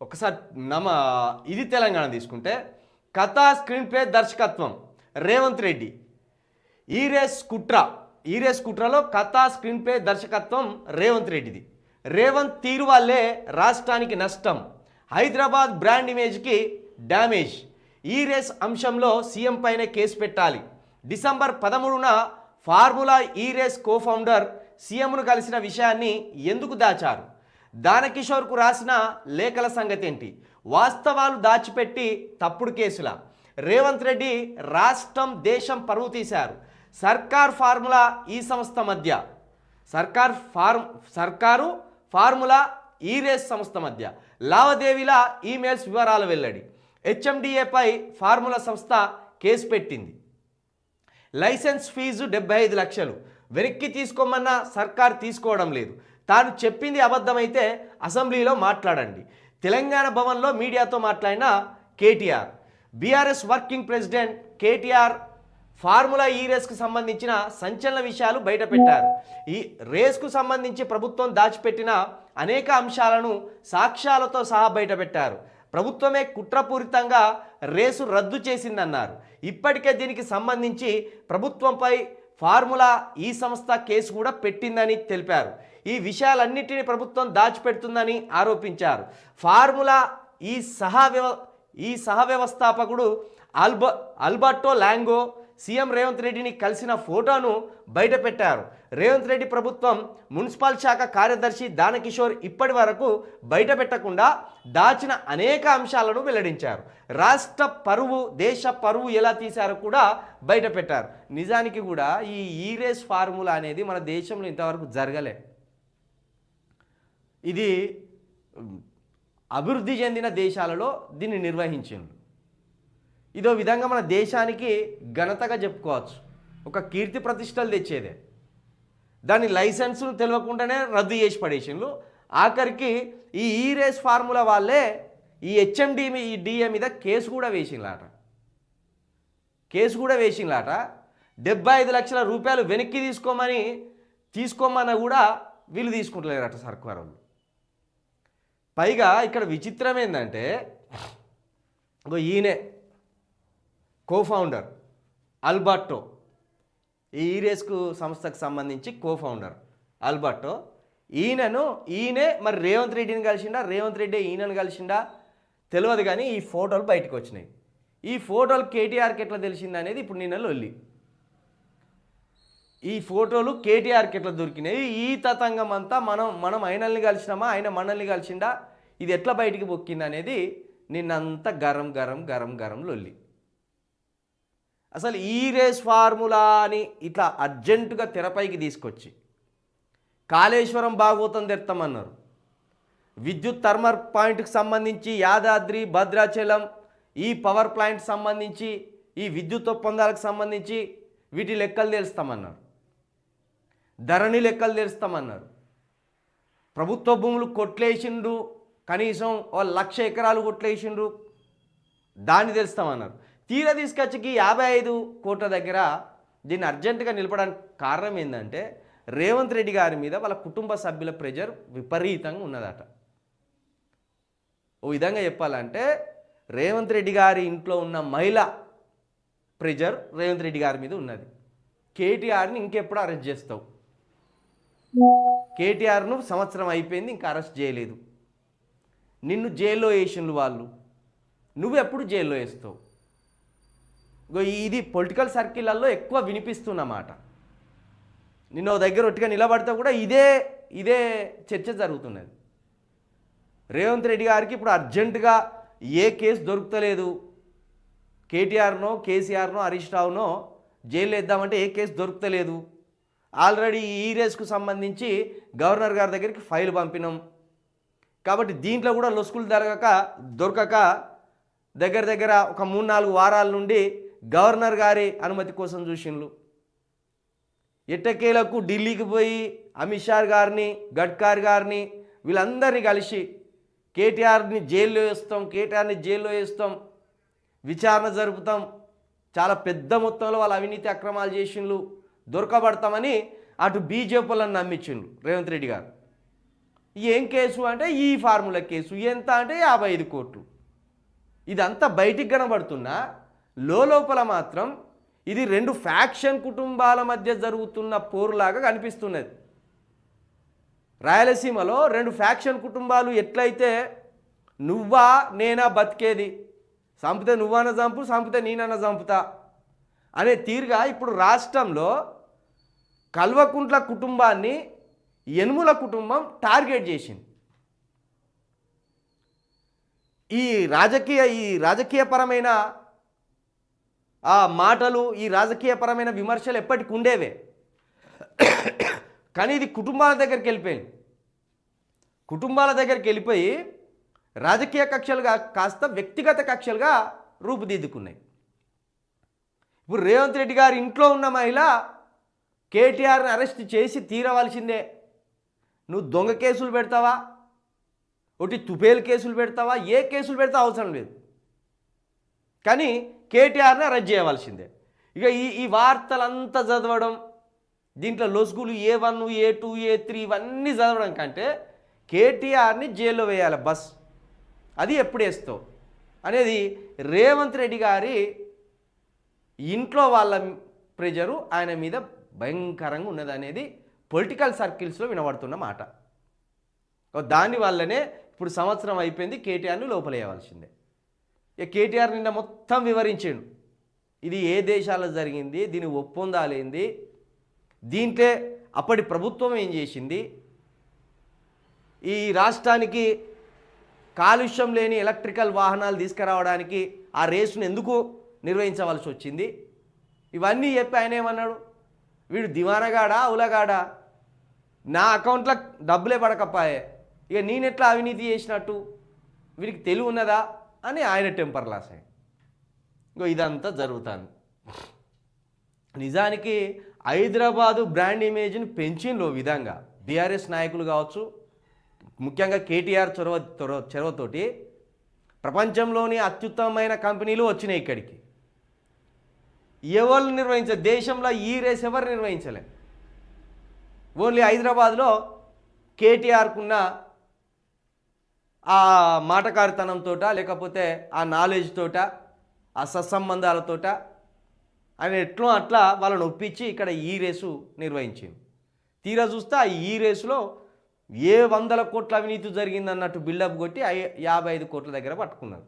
ఒకసారి ఇది తెలంగాణ తీసుకుంటే కథా స్క్రీన్ ప్లే దర్శకత్వం రేవంత్ రెడ్డి. ఈ రేస్ కుట్రలో కథా స్క్రీన్ ప్లే దర్శకత్వం రేవంత్ రెడ్డిది. రేవంత్ తీరు వల్లే రాష్ట్రానికి నష్టం, హైదరాబాద్ బ్రాండ్ ఇమేజ్కి డ్యామేజ్. ఈ రేస్ అంశంలో సీఎం పైనే కేసు పెట్టాలి. డిసెంబర్ 13న ఫార్ములా ఈ రేస్ కోఫౌండర్ సీఎంను కలిసిన విషయాన్ని ఎందుకు దాచారు? దానకిషోర్కు రాసిన లేఖల సంగతి ఏంటి? వాస్తవాలు దాచిపెట్టి తప్పుడు కేసుల. రేవంత్ రెడ్డి రాష్ట్రం దేశం పరువు తీశారు. సర్కారు ఫార్ములా ఈ సంస్థ మధ్య సర్కారు ఫార్ములా ఈ రేస్ సంస్థ మధ్య లావాదేవీల ఈమెయిల్స్ వివరాలు వెల్లడి. హెచ్ఎండిఏపై ఫార్ములా సంస్థ కేసు పెట్టింది. లైసెన్స్ ఫీజు 75 లక్షలు వెనక్కి తీసుకోమన్నా సర్కార్ తీసుకోవడం లేదు. తాను చెప్పింది అబద్ధమైతే అసెంబ్లీలో మాట్లాడండి. తెలంగాణ భవన్లో మీడియాతో మాట్లాడిన KTR. BRS working president KTR formula ఈ రేస్కు సంబంధించిన సంచలన విషయాలు బయటపెట్టారు. ఈ రేస్కు సంబంధించి ప్రభుత్వం దాచిపెట్టిన అనేక అంశాలను సాక్ష్యాలతో సహా బయటపెట్టారు. ప్రభుత్వమే కుట్రపూరితంగా రేసు రద్దు చేసిందన్నారు. ఇప్పటికే దీనికి సంబంధించి ప్రభుత్వంపై ఫార్ములా ఈ సంస్థ కేసు కూడా పెట్టిందని తెలిపారు. ఈ విషయాలన్నింటినీ ప్రభుత్వం దాచిపెడుతుందని ఆరోపించారు. ఫార్ములా ఈ సహ వ్యవస్థాపకుడు ఆల్బర్టో లాంగో సీఎం రేవంత్ రెడ్డిని కలిసిన ఫోటోను బయటపెట్టారు. రేవంత్ రెడ్డి ప్రభుత్వం మున్సిపల్ శాఖ కార్యదర్శి దానకిషోర్ ఇప్పటి వరకు బయటపెట్టకుండా దాచిన అనేక అంశాలను వెల్లడించారు. రాష్ట్ర పరువు, దేశ పరువు ఎలా తీశారో కూడా బయటపెట్టారు. నిజానికి కూడా ఈ రేస్ ఫార్ములా అనేది మన దేశంలో ఇంతవరకు జరగలే. ఇది అభివృద్ధి చెందిన దేశాలలో దీన్ని నిర్వహించింది. ఇదో విధంగా మన దేశానికి ఘనతగా చెప్పుకోవచ్చు. ఒక కీర్తి ప్రతిష్టలు తెచ్చేదే. దాని లైసెన్సులు తెలియకుండానే రద్దు చేసి పడేసిండ్రు. ఆఖరికి ఈ రేస్ ఫార్ములా వాళ్ళే ఈ హెచ్ఎండిఏ మీద కేసు కూడా వేసిండ్లాట. 75 లక్షల రూపాయలు వెనక్కి తీసుకోమన్నా కూడా వీళ్ళు తీసుకుంటలేరట సర్కారు వాళ్ళు. పైగా ఇక్కడ విచిత్రం ఏంటంటే ఈయనే కోఫౌండర్ ఆల్బర్టో, ఈ రేస్కు సంస్థకు సంబంధించి కోఫౌండర్ ఆల్బర్టో. ఈయనే మరి రేవంత్ రెడ్డిని కలిసిండా, రేవంత్ రెడ్డి ఈయనను కలిసిండా తెలియదు. కానీ ఈ ఫోటోలు బయటకు వచ్చినాయి. ఈ ఫోటోలు కేటీఆర్కి ఎట్లా తెలిసింది అనేది ఇప్పుడు నిన్న లొల్లి. ఈ ఫోటోలు కేటీఆర్కి ఎట్లా దొరికినాయి, ఈ తతంగం అంతా మనం ఆయనల్ని కలిసినామా, ఆయన మనల్ని కలిసిండా, ఇది ఎట్లా బయటికి పొక్కింది అనేది నిన్నంతా గరం లొల్లి. అసలు ఈ రేస్ ఫార్ములాని ఇట్లా అర్జెంటుగా తెరపైకి తీసుకొచ్చి కాళేశ్వరం భాగవతం తెస్తామన్నారు. విద్యుత్ థర్మల్ పాయింట్కి సంబంధించి యాదాద్రి, భద్రాచలం ఈ పవర్ ప్లాంట్ సంబంధించి ఈ విద్యుత్ ఒప్పందాలకు సంబంధించి వీటి లెక్కలు తెలుస్తామన్నారు. ధరణి లెక్కలు తెలుస్తామన్నారు. ప్రభుత్వ భూములు కొట్లేసిండ్రు, కనీసం 1,00,000 ఎకరాలు కొట్లేసిండ్రు, దాన్ని తెలుస్తామన్నారు. తీరా తీసుకొచ్చికి 55 కోట్ల దగ్గర దీన్ని అర్జెంటుగా నిలపడానికి కారణం ఏంటంటే రేవంత్ రెడ్డి గారి మీద వాళ్ళ కుటుంబ సభ్యుల ప్రెజర్ విపరీతంగా ఉన్నదట. ఓ విధంగా చెప్పాలంటే రేవంత్ రెడ్డి గారి ఇంట్లో ఉన్న మహిళ ప్రెజర్ రేవంత్ రెడ్డి గారి మీద ఉన్నది. కేటీఆర్ని ఇంకెప్పుడు అరెస్ట్ చేస్తావు? కేటీఆర్ను సంవత్సరం అయిపోయింది, ఇంకా అరెస్ట్ చేయలేదు. నిన్ను జైల్లో వేసిండ్రు వాళ్ళు, నువ్వెప్పుడు జైల్లో వేస్తావు? ఇది పొలిటికల్ సర్కిళ్ళల్లో ఎక్కువ వినిపిస్తున్నమాట. నిన్న దగ్గర ఒట్టిగా నిలబడితే కూడా ఇదే చర్చ జరుగుతున్నది. రేవంత్ రెడ్డి గారికి ఇప్పుడు అర్జెంటుగా ఏ కేసు దొరుకుతలేదు. కేటీఆర్నో, కేసీఆర్నో, హరీష్ రావునో జైలు వేద్దామంటే ఏ కేసు దొరుకుతలేదు. ఆల్రెడీ ఈ రేస్కు సంబంధించి గవర్నర్ గారి దగ్గరికి ఫైల్ పంపినాం. కాబట్టి దీంట్లో కూడా లొసుకులు దొరకక దగ్గర ఒక 3-4 వారాల నుండి గవర్నర్ గారి అనుమతి కోసం చూసిండ్రు. ఎట్టకేలకు ఢిల్లీకి పోయి అమిత్ షా గారిని, గడ్కరీ గారిని వీళ్ళందరినీ కలిసి కేటీఆర్ని జైల్లో వేస్తాం, విచారణ జరుపుతాం, చాలా పెద్ద మొత్తంలో వాళ్ళ అవినీతి అక్రమాలు చేసిండ్రు, దొరకబడతామని అటు బీజేపీలను నమ్మించిండ్రు రేవంత్ రెడ్డి గారు. ఏం కేసు అంటే ఈ ఫార్ములా కేసు, ఎంత అంటే 55 కోట్లు. ఇదంతా బయటికి కనబడుతున్నా లోపల మాత్రం ఇది 2 ఫ్యాక్షన్ కుటుంబాల మధ్య జరుగుతున్న పోరులాగా కనిపిస్తున్నది. రాయలసీమలో 2 ఫ్యాక్షన్ కుటుంబాలు ఎట్లయితే నువ్వా నేనా బతికేది, చంపితే నువ్వన్న చంపు, చంపితే నేనన్న చంపుతా అనే తీరుగా ఇప్పుడు రాష్ట్రంలో కల్వకుంట్ల కుటుంబాన్ని యనుమల కుటుంబం టార్గెట్ చేసింది. ఈ రాజకీయపరమైన ఆ మాటలు, ఈ రాజకీయపరమైన విమర్శలు ఎప్పటికి ఉండేవే, కానీ ఇది కుటుంబాల దగ్గరికి వెళ్ళిపోయింది. కుటుంబాల దగ్గరికి వెళ్ళిపోయి రాజకీయ కక్షలుగా కాస్త వ్యక్తిగత కక్షలుగా రూపుదిద్దుకున్నాయి. ఇప్పుడు రేవంత్ రెడ్డి గారి ఇంట్లో ఉన్న మహిళ కేటీఆర్ని అరెస్ట్ చేసి తీరవలసిందే. నువ్వు దొంగ కేసులు పెడతావా, ఒకటి తుపేలు కేసులు పెడతావా, ఏ కేసులు పెడతా అవసరం లేదు, కానీ కేటీఆర్ని అరెస్ట్ చేయవలసిందే. ఇక ఈ వార్తలంతా చదవడం, దీంట్లో లొసుగులు A1 A2 A3 ఇవన్నీ చదవడం కంటే కేటీఆర్ని జైల్లో వేయాలి బస్, అది ఎప్పుడు వేస్తావు అనేది రేవంత్ రెడ్డి గారి ఇంట్లో వాళ్ళ ప్రెజరు ఆయన మీద భయంకరంగా ఉన్నది అనేది పొలిటికల్ సర్కిల్స్లో వినబడుతున్న మాట. దానివల్లనే ఇప్పుడు సంవత్సరం అయిపోయింది, కేటీఆర్ని లోపలేయవలసిందే. ఇక కేటీఆర్ నిన్న మొత్తం వివరించాడు, ఇది ఏ దేశాల్లో జరిగింది, దీని ఒప్పందాలేంది, దీంట్లో అప్పటి ప్రభుత్వం ఏం చేసింది, ఈ రాష్ట్రానికి కాలుష్యం లేని ఎలక్ట్రికల్ వాహనాలు తీసుకురావడానికి ఆ రేసును ఎందుకు నిర్వహించవలసి వచ్చింది, ఇవన్నీ చెప్పి ఆయన ఏమన్నాడు, వీడు దివానగాడా ఉలగాడా, నా అకౌంట్లో డబ్బులే పడకపాయే, ఇక నేనెట్లా అవినీతి చేసినట్టు, వీరికి తెలివి ఉన్నదా అని ఆయన టెంపర్ లాస్ అయ్యి. ఇంకో ఇదంతా జరుగుతుంది. నిజానికి హైదరాబాదు బ్రాండ్ ఇమేజ్ని పెంచిందో విధంగా బీఆర్ఎస్ నాయకులు కావచ్చు, ముఖ్యంగా కేటీఆర్ చొరవతోటి ప్రపంచంలోని అత్యుత్తమమైన కంపెనీలు వచ్చినాయి ఇక్కడికి. ఎవరు నిర్వహించారు దేశంలో ఈ రేస్, ఎవరు నిర్వహించలే. ఓన్లీ హైదరాబాద్లో కేటీఆర్కున్న ఆ మాటకారితనంతో, లేకపోతే ఆ నాలెడ్జ్ తోట, ఆ సత్సంబంధాలతోట ఆయన ఎట్లో అట్లా వాళ్ళని ఒప్పించి ఇక్కడ ఈ రేసు నిర్వహించింది. తీరా చూస్తే ఆ ఈ రేసులో ఏ 100 కోట్ల అవినీతి జరిగిందన్నట్టు బిల్డప్ కొట్టి 55 కోట్ల దగ్గర పట్టుకున్నారు.